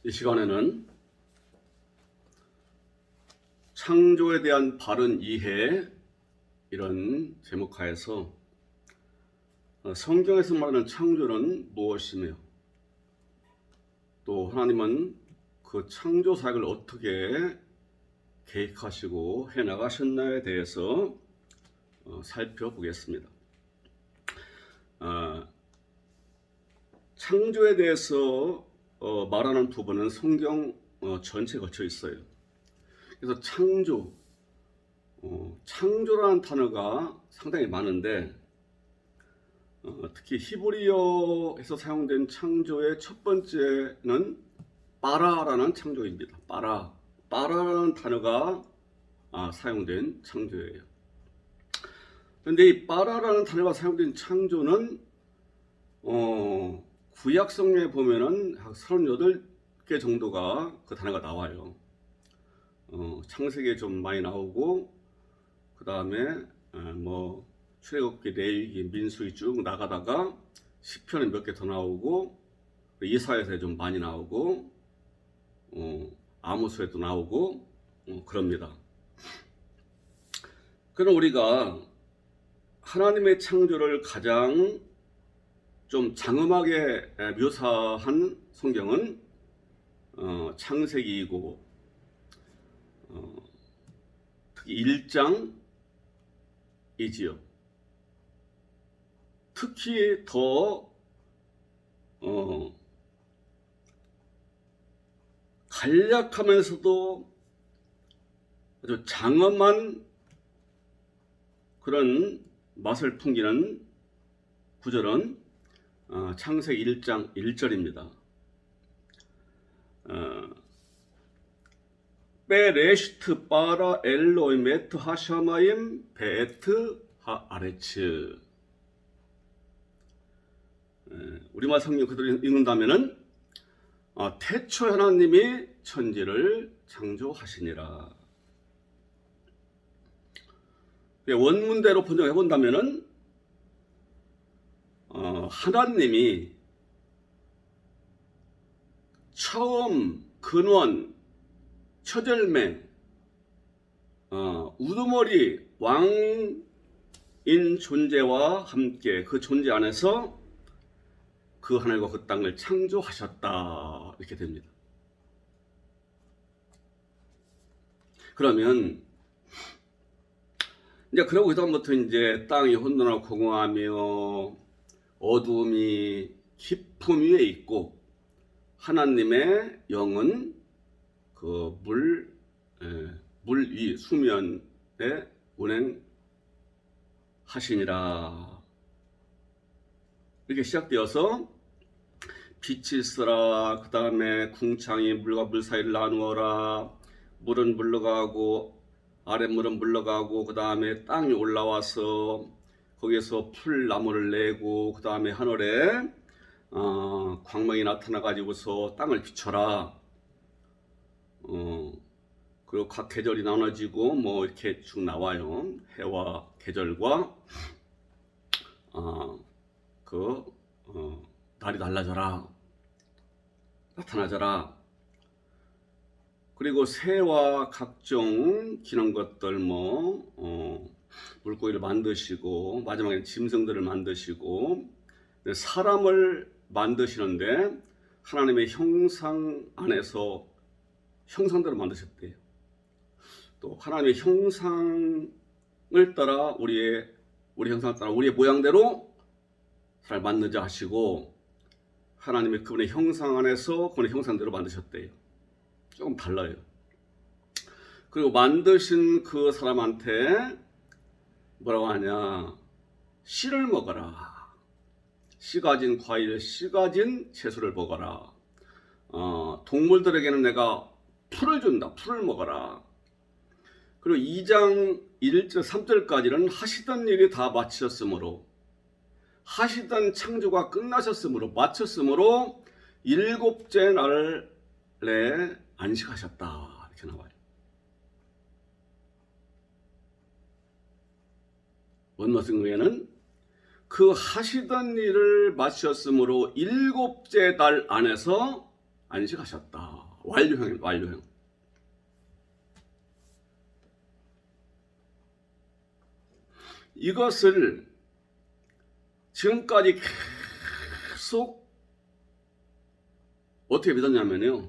이 시간에는 창조에 대한 바른 이해 이런 제목하에서 성경에서 말하는 창조는 무엇이며 또 하나님은 그 창조 사역을 어떻게 계획하시고 해나가셨나에 대해서 살펴보겠습니다. 창조에 대해서 말하는 부분은 성경 전체에 거쳐 있어요. 그래서 창조라는 단어가 상당히 많은데 특히 히브리어에서 사용된 창조의 첫 번째는 바라라는 창조입니다. 바라라는 단어가 사용된 창조예요. 그런데 이 바라라는 단어가 사용된 창조는 구약 성경에 보면은 38개 정도가 그 단어가 나와요. 창세기에 좀 많이 나오고 그 다음에 출애굽기, 레위기, 민수기 쭉 나가다가 시편에 몇 개 더 나오고 이사야서에 좀 많이 나오고 아모스에도 나오고 그럽니다. 그럼 우리가 하나님의 창조를 가장 좀 장엄하게 묘사한 성경은 창세기이고 특히 1장이지요. 특히 더 간략하면서도 아주 장엄한 그런 맛을 풍기는 구절은 창세기 1장 1절입니다. 베레시트 바라 엘로임 에트 하샤마임 베에트 하아레츠. 우리말 성경 그대로 읽는다면은 태초 하나님이 천지를 창조하시니라. 원문대로 번역해 본다면은 하나님이 처음 근원 처절매 우두머리 왕인 존재와 함께 그 존재 안에서 그 하늘과 그 땅을 창조하셨다 이렇게 됩니다. 그러면 이제 그러고 그다음부터 이제 땅이 혼돈하고 공허하며 어두움이 깊음 위에 있고 하나님의 영은 그 물 위 수면에 운행하시니라. 이렇게 시작되어서 빛이 있으라. 그 다음에 궁창이 물과 물 사이를 나누어라. 물은 물러가고 아랫물은 물러가고 그 다음에 땅이 올라와서 거기에서 풀나무를 내고 그 다음에 하늘에 광명이 나타나 가지고서 땅을 비춰라. 그리고 각 계절이 나눠지고 이렇게 쭉 나와요. 해와 계절과 날이 달라져라, 나타나져라. 그리고 새와 각종 기는 것들 물고기를 만드시고 마지막에 짐승들을 만드시고 사람을 만드시는데 하나님의 형상 안에서 형상대로 만드셨대요. 또 하나님의 형상을 따라 우리 형상을 따라 우리의 모양대로 사람을 만들자 하시고 하나님의 그분의 형상 안에서 그분의 형상대로 만드셨대요. 조금 달라요. 그리고 만드신 그 사람한테 뭐라고 하냐, 씨를 먹어라. 씨 가진 과일, 씨 가진 채소를 먹어라. 동물들에게는 내가 풀을 준다. 풀을 먹어라. 그리고 2장 1절 3절까지는 하시던 일이 다 마치셨으므로, 하시던 창조가 끝나셨으므로, 마쳤으므로 일곱째 날에 안식하셨다 이렇게 나와요. 원문 성경에는 그 하시던 일을 마치셨으므로 일곱째 달 안에서 안식하셨다. 완료형입니다. 완료형. 이것을 지금까지 계속 어떻게 믿었냐면요,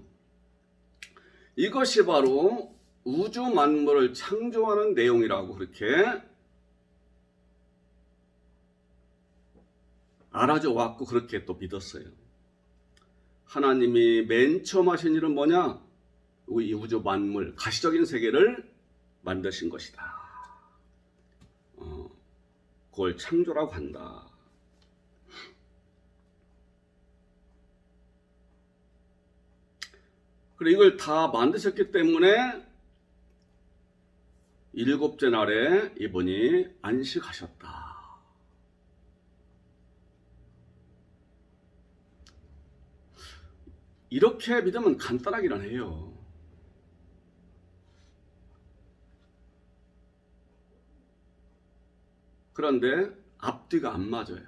이것이 바로 우주 만물을 창조하는 내용이라고 그렇게 알아져 왔고 그렇게 또 믿었어요. 하나님이 맨 처음 하신 일은 뭐냐? 이 우주 만물, 가시적인 세계를 만드신 것이다. 그걸 창조라고 한다. 그리고 이걸 다 만드셨기 때문에 일곱째 날에 이분이 안식하셨다. 이렇게 믿으면 간단하기는 해요. 그런데 앞뒤가 안 맞아요.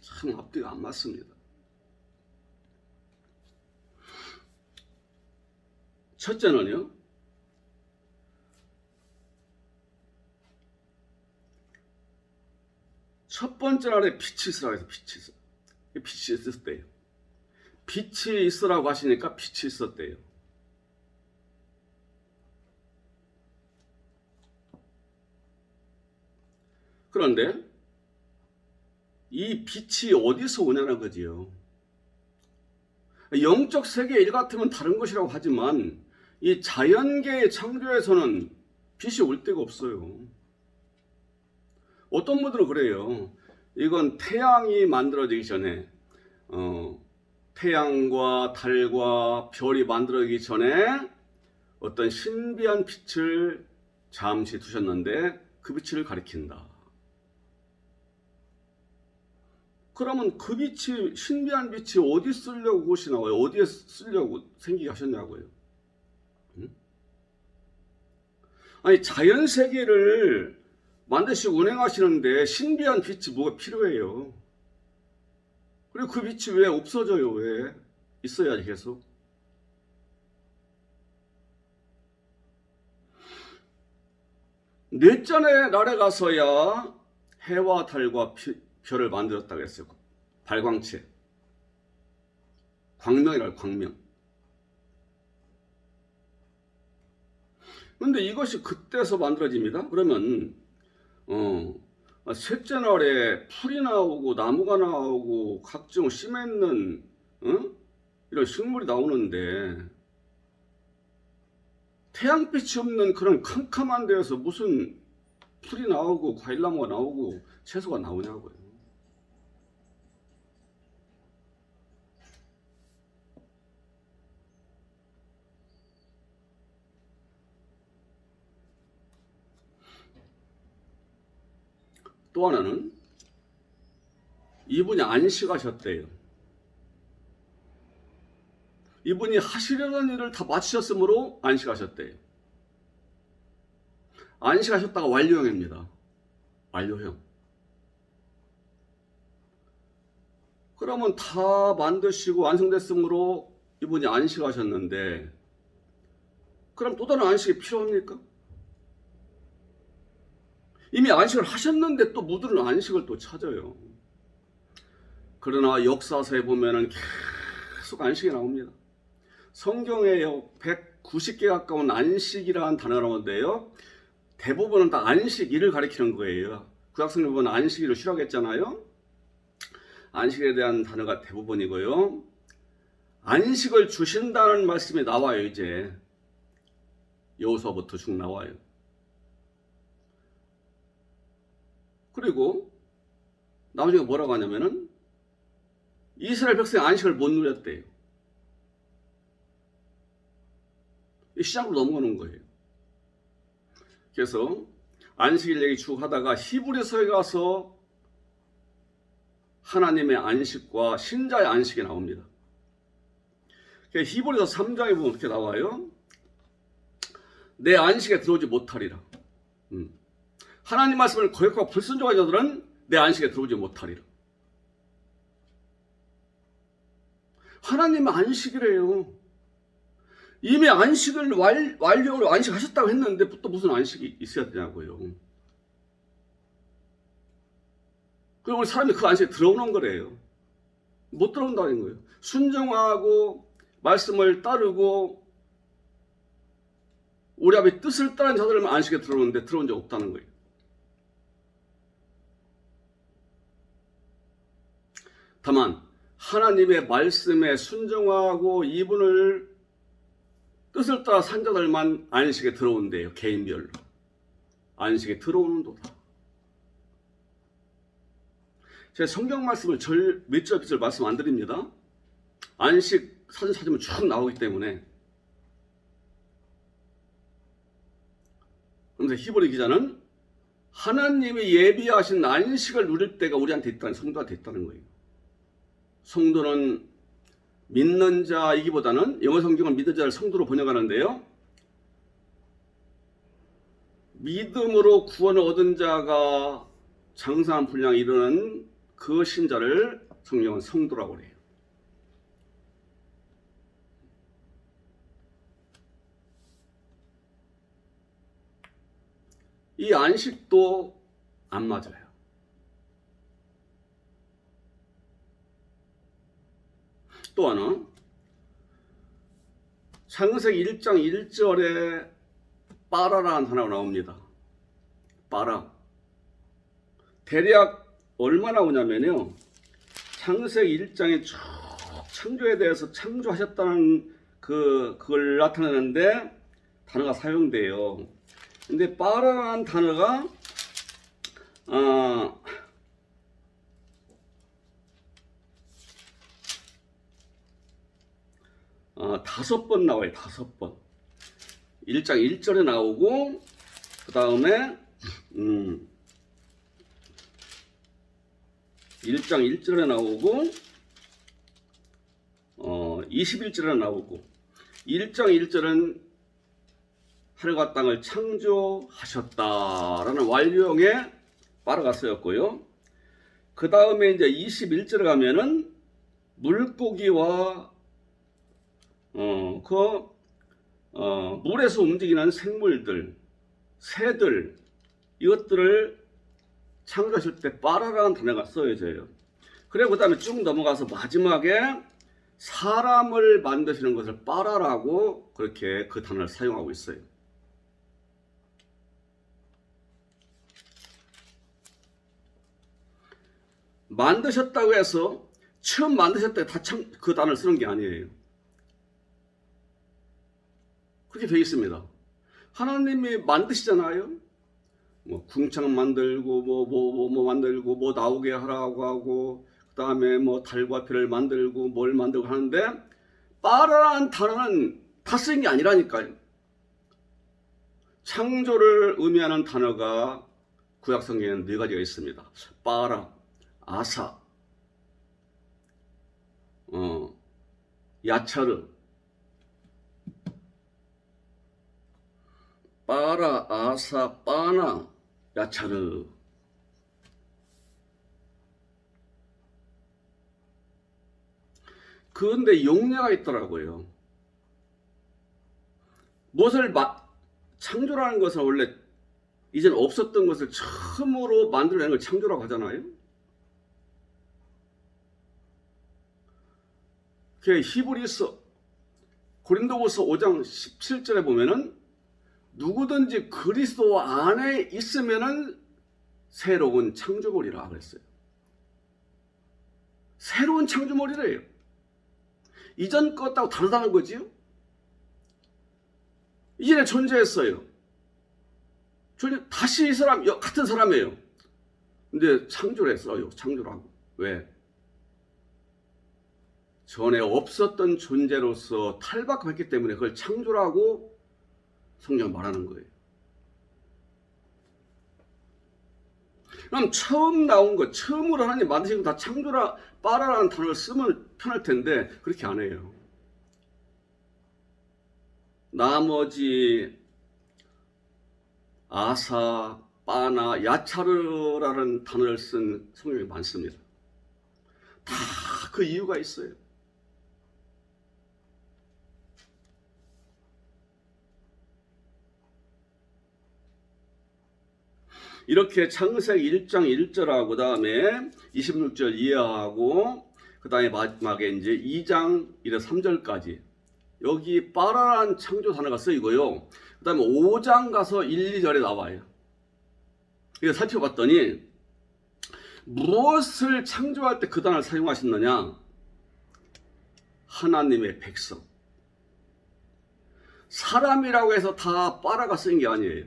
참 앞뒤가 안 맞습니다. 첫째는요, 첫 번째 날에 빛이 있으라고 해서 빛이 있었대요. 빛이 있으라고 하시니까 빛이 있었대요. 그런데 이 빛이 어디서 오냐는 거지요. 영적 세계 일 같으면 다른 것이라고 하지만 이 자연계의 창조에서는 빛이 올 데가 없어요. 어떤 분들은 그래요. 이건 태양이 만들어지기 전에 태양과 달과 별이 만들어지기 전에 어떤 신비한 빛을 잠시 두셨는데 그 빛을 가리킨다. 그러면 그 빛이, 신비한 빛이 어디 쓰려고 곳이 나와요? 어디에 쓰려고 생기게 하셨냐고요? 아니, 자연 세계를 만드시고 운행하시는데 신비한 빛이 뭐가 필요해요? 그리고 그 빛이 왜 없어져요? 왜? 있어야지 계속. 넷째 날에 가서야 해와 달과 별을 만들었다고 했어요. 발광체. 광명이라고, 광명. 그런데 이것이 그때서 만들어집니다. 그러면 셋째 날에 풀이 나오고 나무가 나오고 각종 씨 맺는 이런 식물이 나오는데 태양빛이 없는 그런 캄캄한 데에서 무슨 풀이 나오고 과일나무가 나오고 채소가 나오냐고요. 또 하나는 이분이 안식하셨대요. 이분이 하시려는 일을 다 마치셨으므로 안식하셨대요. 안식하셨다가 완료형입니다. 완료형. 그러면 다 만드시고 완성됐으므로 이분이 안식하셨는데 그럼 또 다른 안식이 필요합니까? 이미 안식을 하셨는데 또 무드는 안식을 또 찾아요. 그러나 역사서에 보면은 계속 안식이 나옵니다. 성경에 190개 가까운 안식이라는 단어가 나오는데요. 대부분은 다 안식일을 가리키는 거예요. 구약성경 보면 안식일을 쉬라고 했잖아요. 안식에 대한 단어가 대부분이고요. 안식을 주신다는 말씀이 나와요. 이제 여호수아부터 쭉 나와요. 그리고 나머지가 뭐라고 하냐면은 이스라엘 백성이 안식을 못 누렸대요. 시작으로 넘어가는 거예요. 그래서 안식일 얘기 쭉 하다가 히브리서에 가서 하나님의 안식과 신자의 안식이 나옵니다. 히브리서 3장에 보면 어떻게 나와요? 내 안식에 들어오지 못하리라. 하나님 말씀을 거역하고 불순종한 자들은 내 안식에 들어오지 못하리라. 하나님의 안식이래요. 이미 안식을 완료로 안식하셨다고 했는데 또 무슨 안식이 있어야 되냐고요. 그리고 우리 사람이 그 안식에 들어오는 거래요. 못 들어온다는 거예요. 순종하고 말씀을 따르고 우리 아버지 뜻을 따른 자들만 안식에 들어오는데 들어온 적 없다는 거예요. 다만 하나님의 말씀에 순종하고 이분을 뜻을 따라 산 자들만 안식에 들어온대요. 개인별로. 안식에 들어오는도다. 제가 성경 말씀을 몇 절 몇 절 말씀 안 드립니다. 안식 사진 찾으면 쭉 나오기 때문에. 그런데 히브리 기자는 하나님이 예비하신 안식을 누릴 때가 우리한테 있다는, 성도한테 있다는 거예요. 성도는 믿는 자이기보다는, 영어 성경은 믿는 자를 성도로 번역하는데요, 믿음으로 구원을 얻은 자가 장사한 분량에 이르는 그 신자를 성경은 성도라고 해요. 이 안식도 안 맞아요. 또 하나, 창세기 1장 1절에 빠라라는 단어가 나옵니다. 빠라. 대략 얼마 나오냐면요, 창세기 1장에 쭉 창조에 대해서 창조하셨다는 그걸 나타내는데 단어가 사용돼요. 근데 빠라라는 단어가 다섯 번 나와요. 5번. 1장 1절에 나오고, 그 다음에 1장 1절에 나오고, 21절에 나오고, 1장 1절은 하늘과 땅을 창조하셨다라는 완료형의 빠르가 쓰였고요. 그 다음에 이제 21절에 가면은 물고기와 물에서 움직이는 생물들, 새들, 이것들을 창조하실 때 빠라라는 단어가 써져요. 그리고 그 다음에 쭉 넘어가서 마지막에 사람을 만드시는 것을 빠라라고 그렇게 그 단어를 사용하고 있어요. 만드셨다고 해서 처음 만드셨다고 다 그 단어를 쓰는 게 아니에요. 그렇게 되어 있습니다. 하나님이 만드시잖아요. 뭐 궁창 만들고 뭐 만들고 뭐 나오게 하라고 하고, 그 다음에 뭐 달과 별을 만들고 뭘 만들고 하는데, 빠라라는 단어는 다 쓰인 게 아니라니까요. 창조를 의미하는 단어가 구약 성경에는 4가지가 있습니다. 빠라, 아사, 야차르. 빠라, 아사, 빠나, 야차르. 그런데 용례가 있더라고요. 무엇을 창조라는 것은 원래 이제는 없었던 것을 처음으로 만들어내는 걸 창조라고 하잖아요. 히브리서 고린도후서 5장 17절에 보면은 누구든지 그리스도 안에 있으면은 새로운 창조물이라 그랬어요. 새로운 창조물이래요. 이전 것하고 다르다는 거지요. 이전에 존재했어요. 다시 이 사람 같은 사람이에요. 근데 창조를 했어요. 창조라고. 왜? 전에 없었던 존재로서 탈바꿈했기 때문에 그걸 창조라고 성경은 말하는 거예요. 그럼 처음 나온 것, 처음으로 하나님 만드신 거 다 창조라, 빠라라는 단어를 쓰면 편할 텐데 그렇게 안 해요. 나머지 아사, 빠나, 야차르라는 단어를 쓴 성경이 많습니다. 다 그 이유가 있어요. 이렇게 창세기 1장 1절하고 그 다음에 26절 이하하고 그 다음에 마지막에 이제 2장 1에 3절까지 여기 빠라란 창조 단어가 쓰이고요. 그 다음에 5장 가서 1, 2절에 나와요. 이거 살펴봤더니 무엇을 창조할 때 그 단어를 사용하셨느냐? 하나님의 백성. 사람이라고 해서 다 빠라가 쓰인 게 아니에요.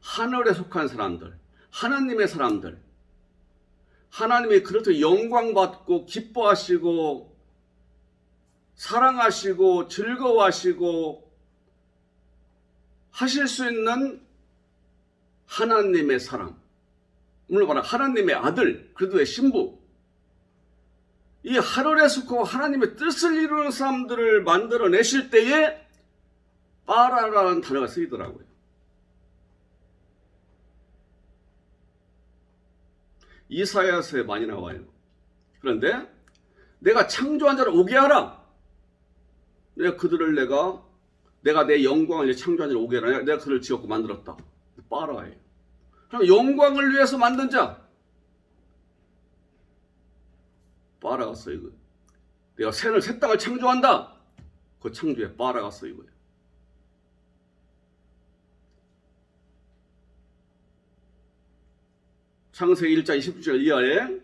하늘에 속한 사람들, 하나님의 사람들, 하나님이 그렇게 영광받고 기뻐하시고 사랑하시고 즐거워하시고 하실 수 있는 하나님의 사람, 물론 말하면 하나님의 아들, 그리스도의 신부, 이 하늘에 속하고 하나님의 뜻을 이루는 사람들을 만들어내실 때에 빠라라는 단어가 쓰이더라고요. 이사야서에 많이 나와요. 그런데 내가 창조한 자를 오게 하라. 내가 그들을 내가 내 영광을 창조한 자를 오게 하라. 내가 그를 지었고 만들었다. 빠라예요. 그럼 영광을 위해서 만든 자. 빠라가 쓰이고요. 내가 새 땅을 창조한다. 그 창조에 빠라가 쓰이고요. 창세기 1장 20절 이하에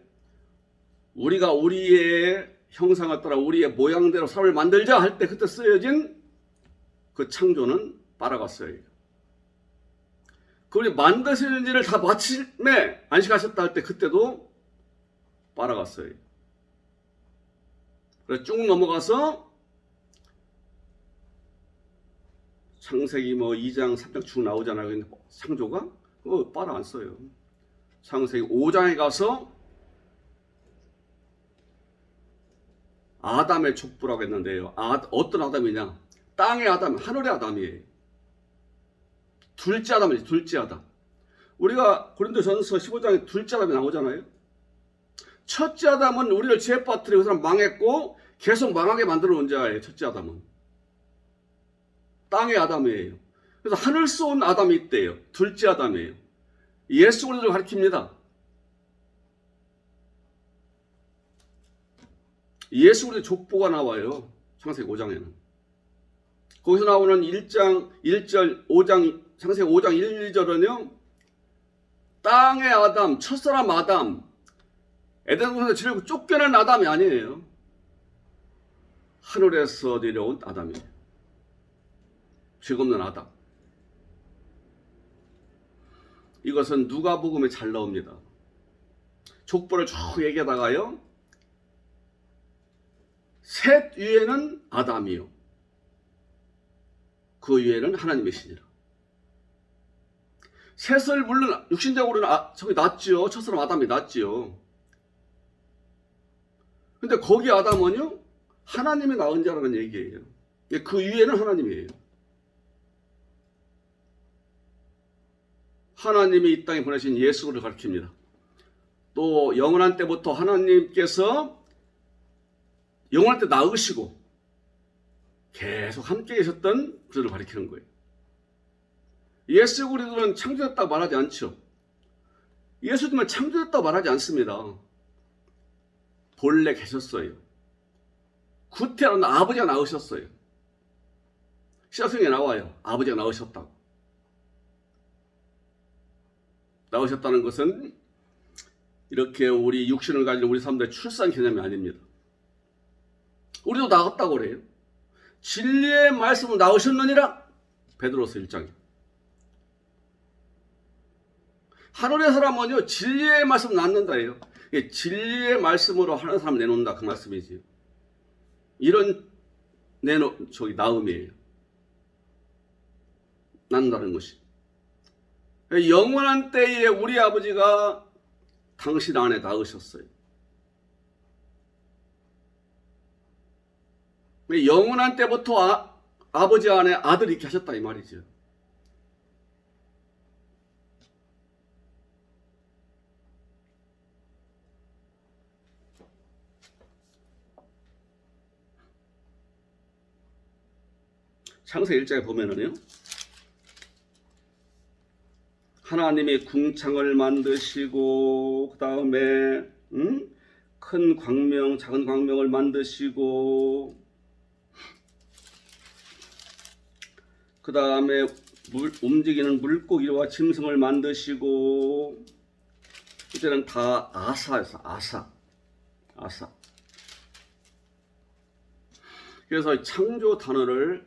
우리가 우리의 형상을 따라 우리의 모양대로 사람을 만들자 할 때 그때 쓰여진 그 창조는 빠라가 쓰여요. 그분이 만드시는 일을 다 마침에 안식하셨다 할 때 그때도 빠라가 쓰여요. 그래서 쭉 넘어가서 창세기 2장 3장 쭉 나오잖아요. 창조가 그거 빠라 안 써요. 창세기 5장에 가서 아담의 족보라고 했는데요. 어떤 아담이냐? 땅의 아담, 하늘의 아담이에요. 둘째 아담이지, 둘째 아담. 우리가 고린도전서 15장에 둘째 아담이 나오잖아요. 첫째 아담은 우리를 죄 빠뜨리고 그 사람 망했고 계속 망하게 만들어 놓은 자예요. 첫째 아담은. 땅의 아담이에요. 그래서 하늘 쏜 아담이 있대요. 둘째 아담이에요. 예수 그리스도를 가리킵니다. 예수 그리스도 족보가 나와요. 창세기 5장에는. 거기서 나오는 1장 1절 5장 창세기 5장 1, 2절은요. 땅의 아담, 첫사람 아담, 에덴 동산에서 지르고 쫓겨난 아담이 아니에요. 하늘에서 내려온 아담이에요. 죄 없는 아담. 이것은 누가복음에 잘 나옵니다. 족보를 쭉 얘기하다가요. 셋 위에는 아담이요. 그 위에는 하나님이시니라. 셋을 물론 육신적으로는 저기 낫지요. 첫사람 아담이 낫지요. 근데 거기 아담은요. 하나님이 낳은 자라는 얘기예요. 그 위에는 하나님이에요. 하나님이 이 땅에 보내신 예수를 가리킵니다. 또 영원한 때부터 하나님께서 영원한 때 낳으시고 계속 함께 계셨던 그들을 가리키는 거예요. 예수 그리스도는 창조됐다고 말하지 않죠. 예수님은 창조됐다고 말하지 않습니다. 본래 계셨어요. 구태로는 아버지가 낳으셨어요. 시작성에 나와요. 아버지가 낳으셨다고. 나오셨다는 것은 이렇게 우리 육신을 가진 우리 사람들의 출산 개념이 아닙니다. 우리도 나왔다고 그래요. 진리의 말씀으로 나오셨느니라. 베드로서 1장에. 하늘의 사람은요. 진리의 말씀 낳는다예요. 진리의 말씀으로 하는 사람 내놓는다 그 말씀이지. 이런 낳음이에요. 낳는다는 것이. 영원한 때에 우리 아버지가 당신 안에 낳으셨어요. 영원한 때부터 아버지 안에 아들이 계셨다 이 말이죠. 창세기 1장에 보면은요. 하나님이 궁창을 만드시고 그 다음에 큰 광명, 작은 광명을 만드시고 그 다음에 움직이는 물고기와 짐승을 만드시고 이때는 다 아사였어. 아사. 그래서 창조 단어를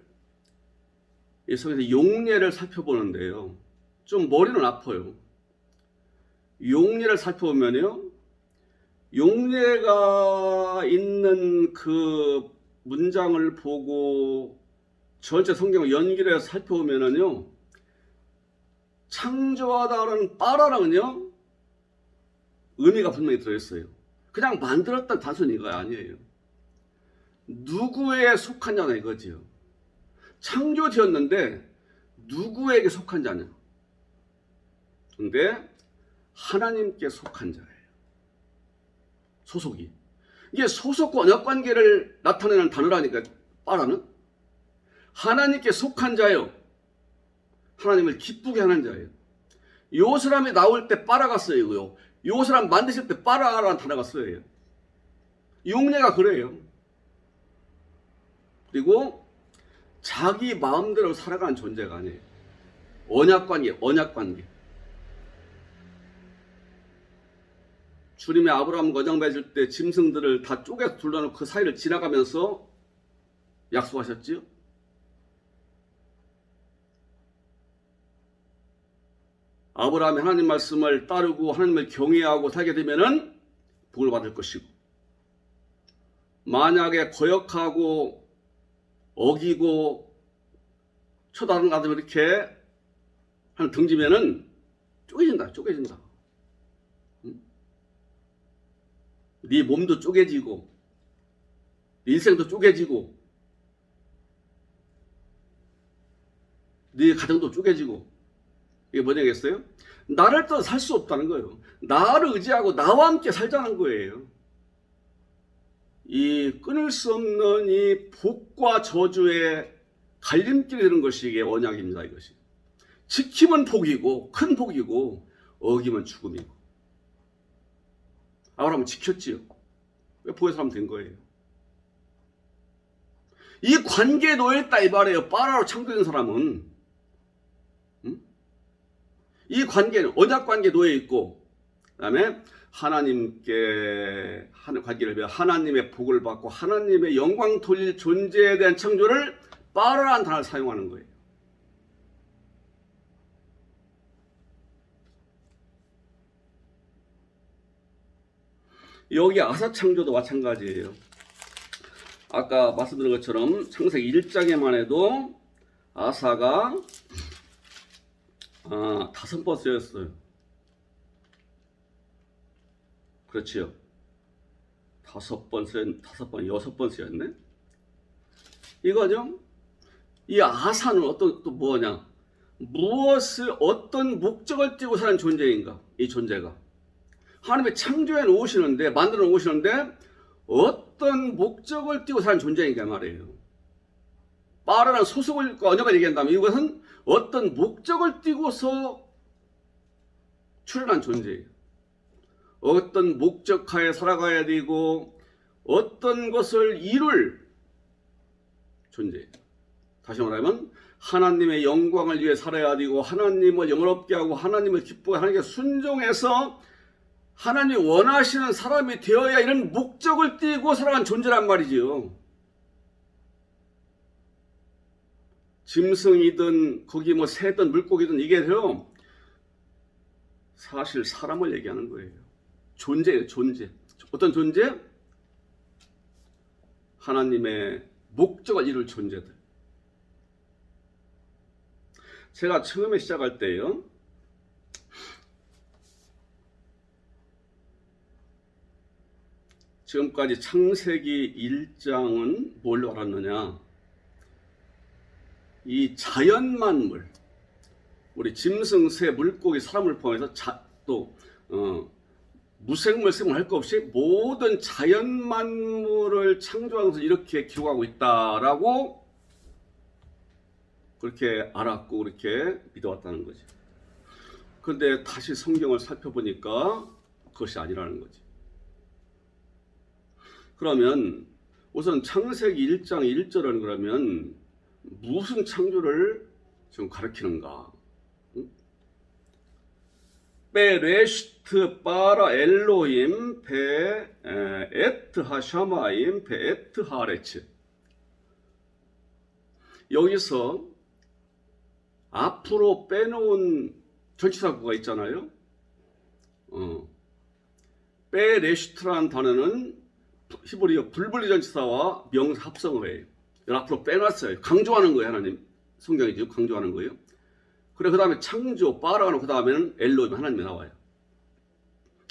이 속에서 용례를 살펴보는데요. 좀 머리는 아파요. 용례를 살펴보면요. 용례가 있는 그 문장을 보고 전체 성경을 연결해서 살펴보면요. 창조하다라는 빠라랑은요. 의미가 분명히 들어있어요. 그냥 만들었다 단순히 이거 아니에요. 누구에 속한 자냐 이거지요. 창조되었는데 누구에게 속한 자냐. 근데 하나님께 속한 자예요. 소속이. 이게 소속과 언약관계를 나타내는 단어라니까 빠라는. 하나님께 속한 자요. 하나님을 기쁘게 하는 자예요. 요 사람이 나올 때 빠라가 쓰이고요. 요 사람 만드실 때 빠라라는 단어가 쓰여요. 용례가 그래요. 그리고 자기 마음대로 살아가는 존재가 아니에요. 언약관계. 주님의 아브라함 거장 맺을 때 짐승들을 다 쪼개서 둘러놓고 그 사이를 지나가면서 약속하셨지요? 아브라함이 하나님 말씀을 따르고 하나님을 경외하고 살게 되면은 복을 받을 것이고, 만약에 거역하고 어기고 쳐다보는 가서 이렇게 한 등지면은 쪼개진다. 네 몸도 쪼개지고 네 인생도 쪼개지고 네 가정도 쪼개지고. 이게 뭐냐겠어요? 나를 떠나 살 수 없다는 거예요. 나를 의지하고 나와 함께 살자는 거예요. 이 끊을 수 없는 이 복과 저주의 갈림길이 되는 것이 이게 언약입니다. 이것이 지키면 복이고 큰 복이고 어기면 죽음이고. 아브라함은 지켰지요. 왜 복의 사람 된 거예요? 이 관계에 놓여있다 이 말이에요. 빠라로 창조된 사람은. 이 관계는 언약 관계에 놓여있고, 그 다음에 하나님께 하는 관계를 배워 하나님의 복을 받고 하나님의 영광 돌릴 존재에 대한 창조를 빠라라는 단어를 사용하는 거예요. 여기 아사 창조도 마찬가지예요. 아까 말씀드린 것처럼 창세기 1장에만 해도 아사가 5번 쓰였어요. 그렇지요. 6번 쓰였네. 이거죠. 이 아사는 또 뭐냐? 어떤 목적을 띠고 사는 존재인가? 이 존재가. 하나님의 창조해 놓으시는데, 만들어 놓으시는데, 어떤 목적을 띠고 사는 존재인가 말이에요. 빠르는 소속을 언약을 얘기한다면 이것은 어떤 목적을 띠고서 출현한 존재예요. 어떤 목적하에 살아가야 되고 어떤 것을 이룰 존재예요. 다시 말하면 하나님의 영광을 위해 살아야 되고 하나님을 영원롭게 하고 하나님을 기쁘게 하나님께 순종해서 하나님이 원하시는 사람이 되어야 이런 목적을 띠고 살아가는 존재란 말이지요. 짐승이든 거기 새든 물고기든 이게요 사실 사람을 얘기하는 거예요. 존재예요. 존재. 어떤 존재? 하나님의 목적을 이룰 존재들. 제가 처음에 시작할 때요 지금까지 창세기 1장은 뭘로 알았느냐? 이 자연만물, 우리 짐승, 새, 물고기, 사람을 포함해서 무생물, 생물 할 것 없이 모든 자연만물을 창조하면서 이렇게 기록하고 있다라고 그렇게 알았고 그렇게 믿어왔다는 거죠. 근데 다시 성경을 살펴보니까 그것이 아니라는 거지. 그러면 우선 창세기 1장 1절은 그러면 무슨 창조를 지금 가리키는가? 베레시트 바라 엘로임 베 에트 하샤마임 베 에트 하레츠. 여기서 앞으로 빼놓은 전치사구가 있잖아요. 베레시트라는 단어는 히브리어 불분리 전치사와 명사 합성을 해요. 앞으로 빼놨어요. 강조하는 거예요. 하나님 성경이죠. 강조하는 거예요. 그래 그 다음에 창조 바라가 그 다음에는 엘로임 하나님이 나와요.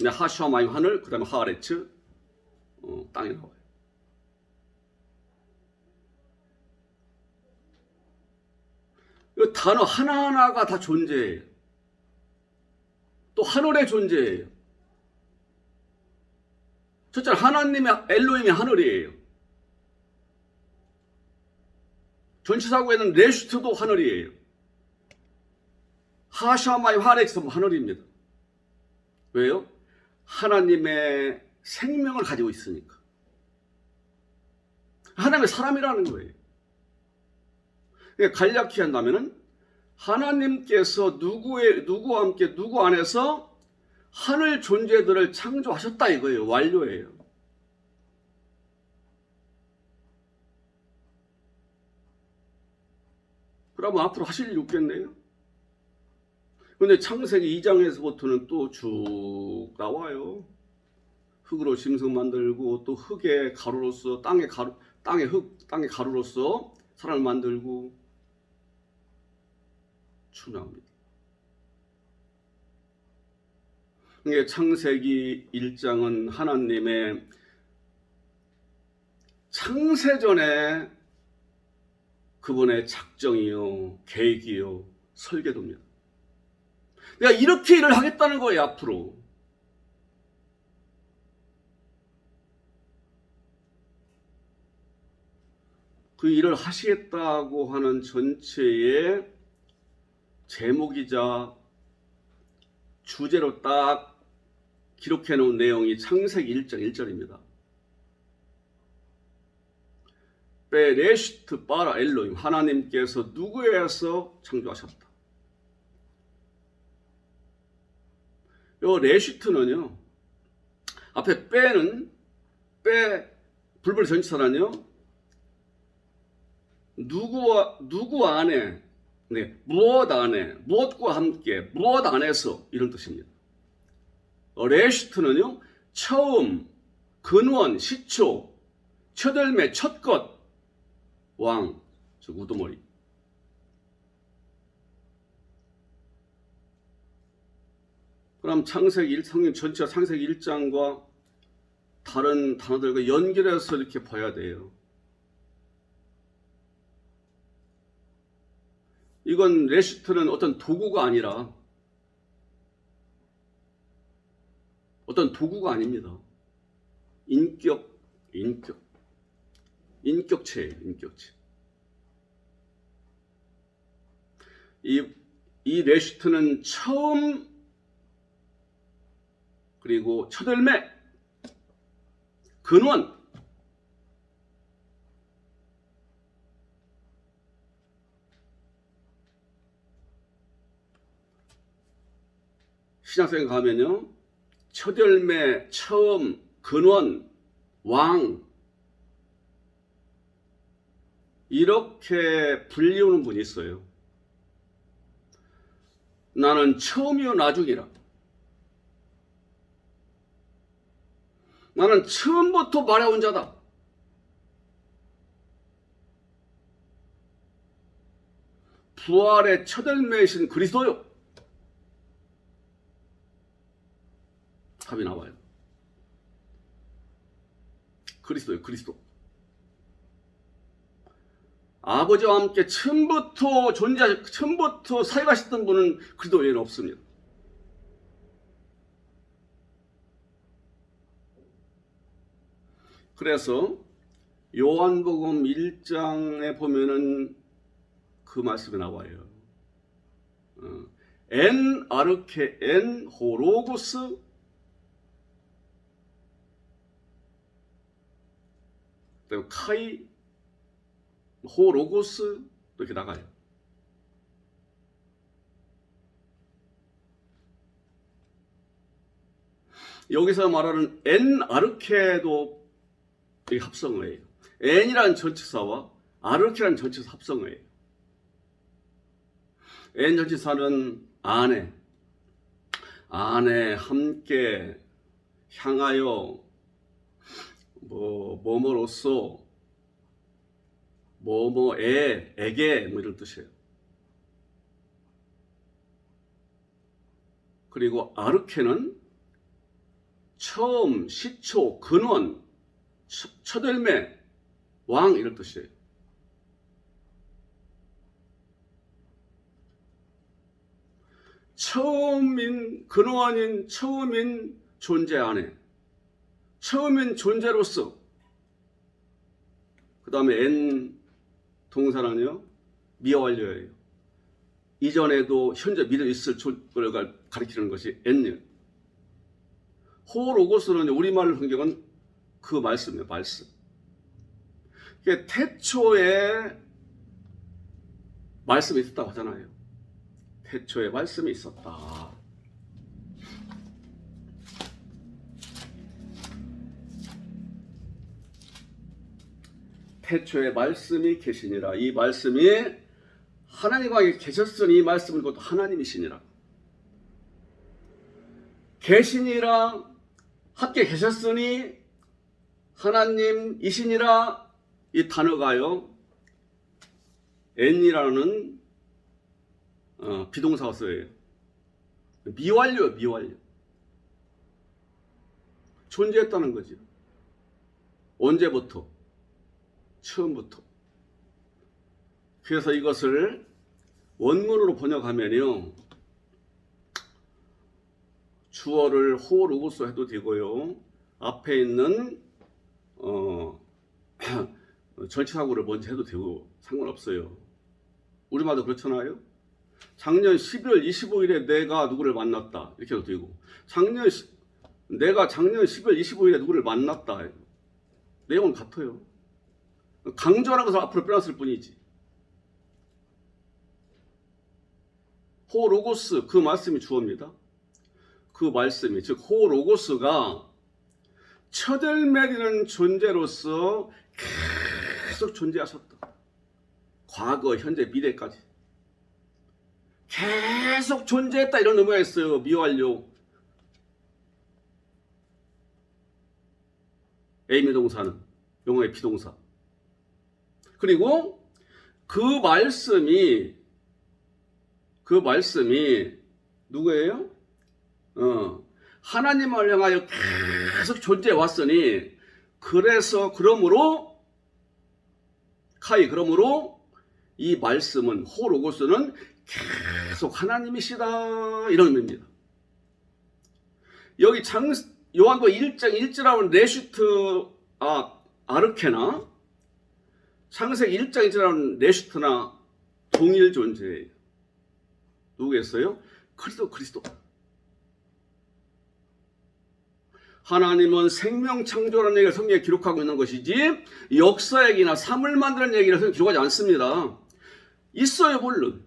하샤마임 하늘 그 다음에 하레츠 땅이 나와요. 이 단어 하나하나가 다 존재해요. 또 하늘의 존재예요. 첫째는 하나님의 엘로힘이 하늘이에요. 전치사구에는 레슈트도 하늘이에요. 하샤마임 하렉스도 하늘입니다. 왜요? 하나님의 생명을 가지고 있으니까. 하나님의 사람이라는 거예요. 그러니까 간략히 한다면은 하나님께서 누구와 함께 누구 안에서 하늘 존재들을 창조하셨다 이거예요. 완료예요. 그러면 앞으로 하실 일이 없겠네요. 근데 창세기 2장에서부터는 또 쭉 나와요. 흙으로 짐승 만들고 또 흙의 가루로서 땅의 가루로서 사람을 만들고 추나옵니다. 이게 창세기 1장은 하나님의 창세전에 그분의 작정이요, 계획이요, 설계도입니다. 내가 이렇게 일을 하겠다는 거예요, 앞으로. 그 일을 하시겠다고 하는 전체의 제목이자 주제로 딱 기록해 놓은 내용이 창세기 1장 1절입니다. 베레시트 바라 엘로임 하나님께서 누구에서 창조하셨다. 요 레시트는요. 앞에 빼는 불벌 전치사는요. 누구 안에 무엇 안에 무엇과 함께 무엇 안에서 이런 뜻입니다. 레시트는요. 처음, 근원, 시초, 첫열매, 첫것, 왕, 즉 우두머리. 그럼 창세기 1장 전체가 창세기 1장과 다른 단어들과 연결해서 이렇게 봐야 돼요. 이건 레시트는 어떤 도구가 아니라 어떤 도구가 아닙니다. 인격체예요. 인격체. 이 레시트는 처음 그리고 첫열매 근원 신약성에 가면요. 첫열매, 처음, 근원, 왕 이렇게 불리우는 분이 있어요. 나는 처음이요 나중이라. 나는 처음부터 말해온 자다. 부활의 첫열매이신 그리스도요. 답이 나와요. 그리스도요, 그리스도. 아버지와 함께 처음부터 사역하셨던 분은 그리스도 외에는 없습니다. 그래서 요한복음 1장에 보면은 그 말씀이 나와요. 엔 아르케 엔 호로고스, 그다음에 카이 호로고스 이렇게 나가요. 여기서 말하는 엔 아르케도 이게 합성어예요. 엔이라는 전치사와 아르케라는 전치사 합성어예요. 엔 전치사는 안에, 함께, 향하여, 뭐뭐로써, 뭐뭐에, 에게 뭐 이런 뜻이에요. 그리고 아르케는 처음, 시초, 근원, 첫열매, 왕 이런 뜻이에요. 처음인, 근원인, 처음인 존재 안에, 처음인 존재로서, 그 다음에 엔 동사는요, 미완료예요. 이전에도 현재 미래 있을 걸 가리키는 것이 엔요. 호로고스는 우리말 성경은 그 말씀이에요, 말씀. 이게 태초에 말씀이 있었다고 하잖아요. 태초에 말씀이 있었다. 태초에 말씀이 계시니라. 이 말씀이 하나님과 계셨으니 이 말씀은 곧 하나님이시니라. 계시니라, 함께 계셨으니 하나님이시니라. 이 단어가요, 엔이라는 비동사가 써요. 미완료예요, 미완료. 존재했다는 거죠. 언제부터? 처음부터. 그래서 이것을 원문으로 번역하면요, 주어를 호로고스 해도 되고요, 앞에 있는 전치사구를 먼저 해도 되고 상관없어요. 우리말도 그렇잖아요. 작년 12월 25일에 내가 누구를 만났다 이렇게 해도 되고, 내가 작년 12월 25일에 누구를 만났다, 내용은 같아요. 강조하는 것을 앞으로 빼놨을 뿐이지. 호로고스, 그 말씀이 주어입니다. 그 말씀이, 즉 호로고스가 첫열매되는 존재로서 계속 존재하셨다. 과거, 현재, 미래까지 계속 존재했다, 이런 의미가 있어요. 미완료. 에이미 동사는 영어의 비동사. 그리고 그 말씀이 누구예요? 하나님을 향하여 계속 존재해 왔으니, 그러므로 이 말씀은, 호로고스는 계속 하나님이시다, 이런 의미입니다. 여기 요한복음 1장 1절하고는 레슈트 아르케나 창세기 1장 1절하고는 레슈트나 동일 존재예요. 누구겠어요? 그리스도. 하나님은 생명 창조라는 얘기를 성경에 기록하고 있는 것이지, 역사 얘기나 삶을 만드는 얘기를 성경에 기록하지 않습니다. 있어요, 물론.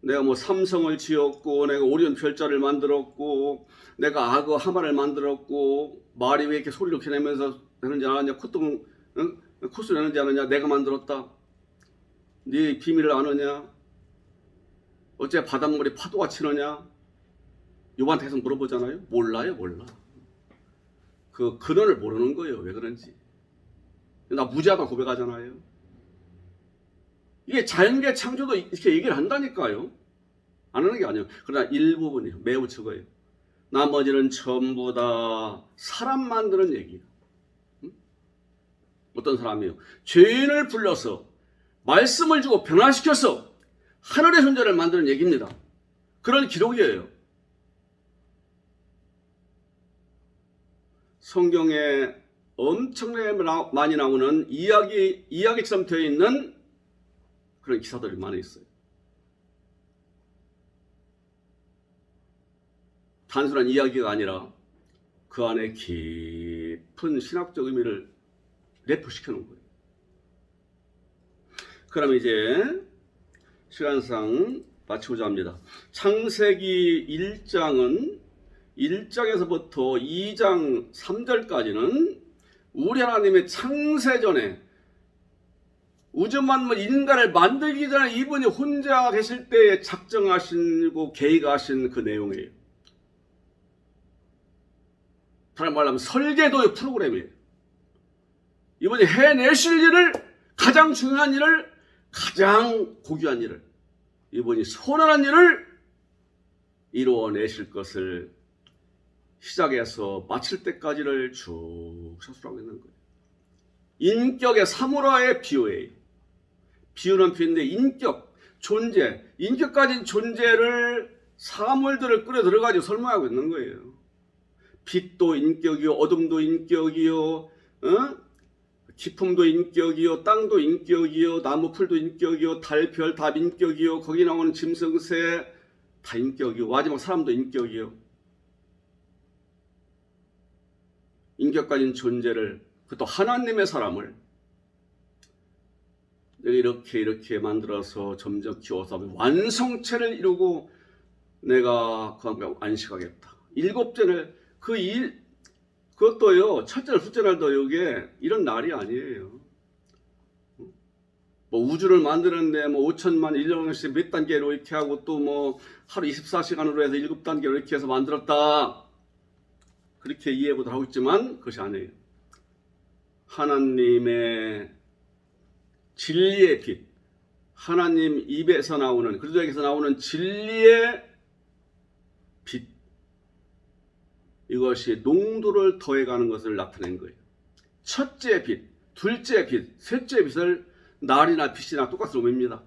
내가 삼성을 지었고, 내가 오리온 별자를 만들었고, 내가 악어 하마를 만들었고, 말이 왜 이렇게 소리를 이렇게 내면서 내는지 아느냐, 콧소리 내는지 아느냐, 내가 만들었다. 네 비밀을 아느냐, 어째 바닷물이 파도가 치느냐, 요한한테 계속 물어보잖아요. 몰라요. 그 근원을 모르는 거예요. 왜 그런지. 나 무지하다 고백하잖아요. 이게 자연계 창조도 이렇게 얘기를 한다니까요. 안 하는 게 아니에요. 그러나 일부분이에요. 매우 적어요. 나머지는 전부 다 사람 만드는 얘기예요. 어떤 사람이요? 죄인을 불러서 말씀을 주고 변화시켜서 하늘의 존재를 만드는 얘기입니다. 그런 기록이에요. 성경에 엄청나게 많이 나오는 이야기처럼 되어 있는 그런 기사들이 많이 있어요. 단순한 이야기가 아니라 그 안에 깊은 신학적 의미를 내포시켜 놓은 거예요. 그럼 이제 시간상 마치고자 합니다. 창세기 1장은 1장에서부터 2장 3절까지는 우리 하나님의 창세 전에 우주 만물 인간을 만들기 전에 이분이 혼자 계실 때에 작정하시고 계획하신 그 내용이에요. 다른 말로 하면 설계도의 프로그램이에요. 이분이 해내실 일을, 가장 중요한 일을, 가장 고귀한 일을, 이분이 선언한 일을 이루어내실 것을 시작해서 마칠 때까지를 쭉 서술하고 있는 거예요. 인격의 사무라의 비유예요. 비유는 비유인데 인격, 존재, 인격 가진 존재를 사물들을 끌어 들어가지고 설명하고 있는 거예요. 빛도 인격이요, 어둠도 인격이요, 기품도 인격이요, 땅도 인격이요, 나무 풀도 인격이요, 달, 별 다 인격이요, 거기 나오는 짐승새 다 인격이요, 마지막 사람도 인격이요. 인격 가진 존재를, 그것도 하나님의 사람을 이렇게 만들어서 점점 키워서 완성체를 이루고 내가 그 함께 안식하겠다. 일곱째는 그것도요, 첫째 날, 둘째 날도 이게 이런 날이 아니에요. 뭐 우주를 만드는데 뭐 5천만 1년씩 몇 단계로 이렇게 하고 또 뭐 하루 24시간으로 해서 7단계로 이렇게 해서 만들었다. 그렇게 이해보다 하고 있지만 그것이 아니에요. 하나님의 진리의 빛, 하나님 입에서 나오는, 그리스도에게서 나오는 진리의 빛, 이것이 농도를 더해가는 것을 나타낸 거예요. 첫째 빛, 둘째 빛, 셋째 빛을 날이나 빛이나 똑같은 의미입니다.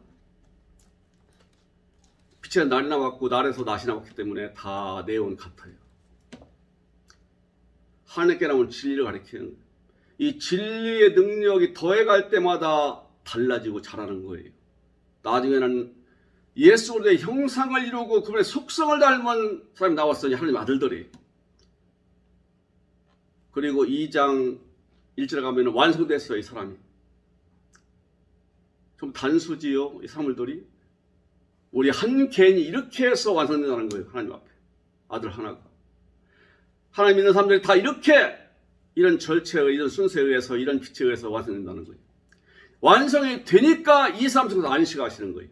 빛에 날이 나왔고 날에서 낫이 나왔기 때문에 다 내용 같아요. 하나님께 나오는 진리를 가리키는 거예요. 이 진리의 능력이 더해갈 때마다 달라지고 자라는 거예요. 나중에는 예수 그리스도의 형상을 이루고 그분의 속성을 닮은 사람이 나왔으니 하나님 아들들이. 그리고 2장 1절에 가면 완성됐어요. 이 사람이. 좀 단수지요. 이 사물들이. 우리 한 개인이 이렇게 해서 완성된다는 거예요. 하나님 앞에. 아들 하나가. 하나님 믿는 사람들이 다 이렇게 이런 절차에 이런 순서에 의해서 이런 빛에 의해서 완성된다는 거예요. 완성이 되니까 이 사람 속에서 안식하시는 거예요.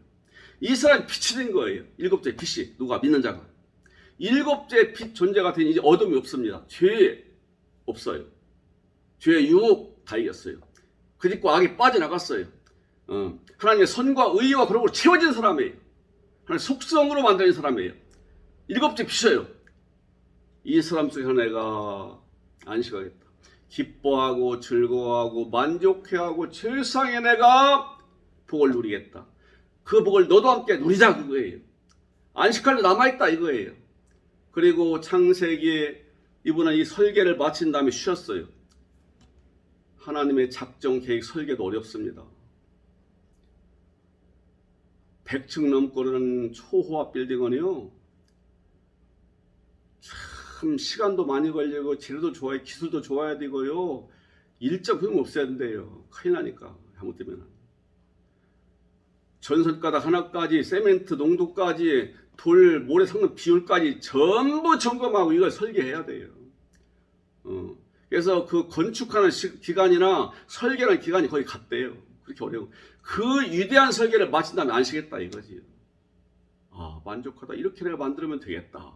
이 사람이 빛이 된 거예요. 일곱째 빛이. 누가? 믿는 자가. 일곱째 빛 존재가 된 이제 어둠이 없습니다. 죄 없어요. 죄의 유혹 다 이겼어요. 그리고 악이 빠져나갔어요. 하나님의 선과 의와 그러고 채워진 사람이에요. 하나님의 속성으로 만든 사람이에요. 일곱째 빛이에요. 이 사람 속에서 내가 안식하겠다. 기뻐하고 즐거워하고 만족해하고 세상에 내가 복을 누리겠다. 그 복을 너도 함께 누리자 그거예요. 안식할 때 남아있다 이거예요. 그리고 창세기 이분은 이 설계를 마친 다음에 쉬었어요. 하나님의 작정 계획 설계도 어렵습니다. 100층 넘고는 초호화 빌딩은요, 참 시간도 많이 걸리고 재료도 좋아야, 기술도 좋아야 되고요, 일정 소용 없어야 된대요. 큰일 나니까 잘못되면. 전선가닥 하나까지, 세멘트 농도까지, 돌 모래 섞는 비율까지 전부 점검하고 이걸 설계해야 돼요. 그래서 그 건축하는 기간이나 설계하는 기간이 거의 같대요. 그렇게 어려워. 그 위대한 설계를 마친 다음에 안식했다 이거지. 아, 만족하다. 이렇게 내가 만들면 되겠다.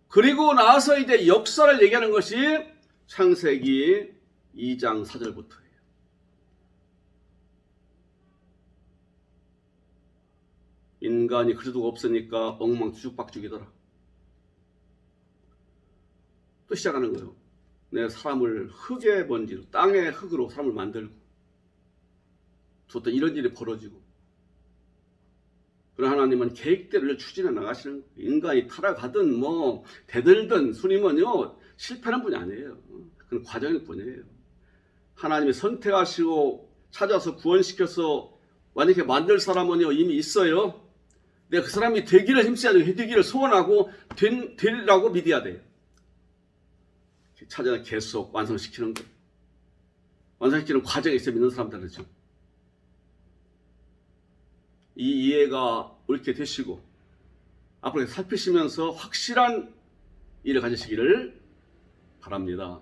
그리고 나서 이제 역사를 얘기하는 것이 창세기 2장 4절부터예요. 인간이 그래도 없으니까 엉망뒤죽박죽이더라. 또 시작하는 거예요. 내 사람을 흙의 먼지로, 땅의 흙으로 사람을 만들고 또 이런 일이 벌어지고, 그러나 하나님은 계획대로 추진해 나가시는 거예요. 인간이 타락하든 뭐 대들든 스님은요 실패하는 분이 아니에요. 그건 과정일 뿐이에요. 하나님이 선택하시고 찾아서 구원시켜서 완전히 만들 사람은요 이미 있어요. 내가 그 사람이 되기를 힘써야 되고 되기를 소원하고 되리라고 믿어야 돼요. 찾아 계속 완성시키는 거. 완성시키는 과정에 있어 믿는 사람들이죠. 이 이해가 옳게 되시고 앞으로 살피시면서 확실한 일을 가지시기를 바랍니다.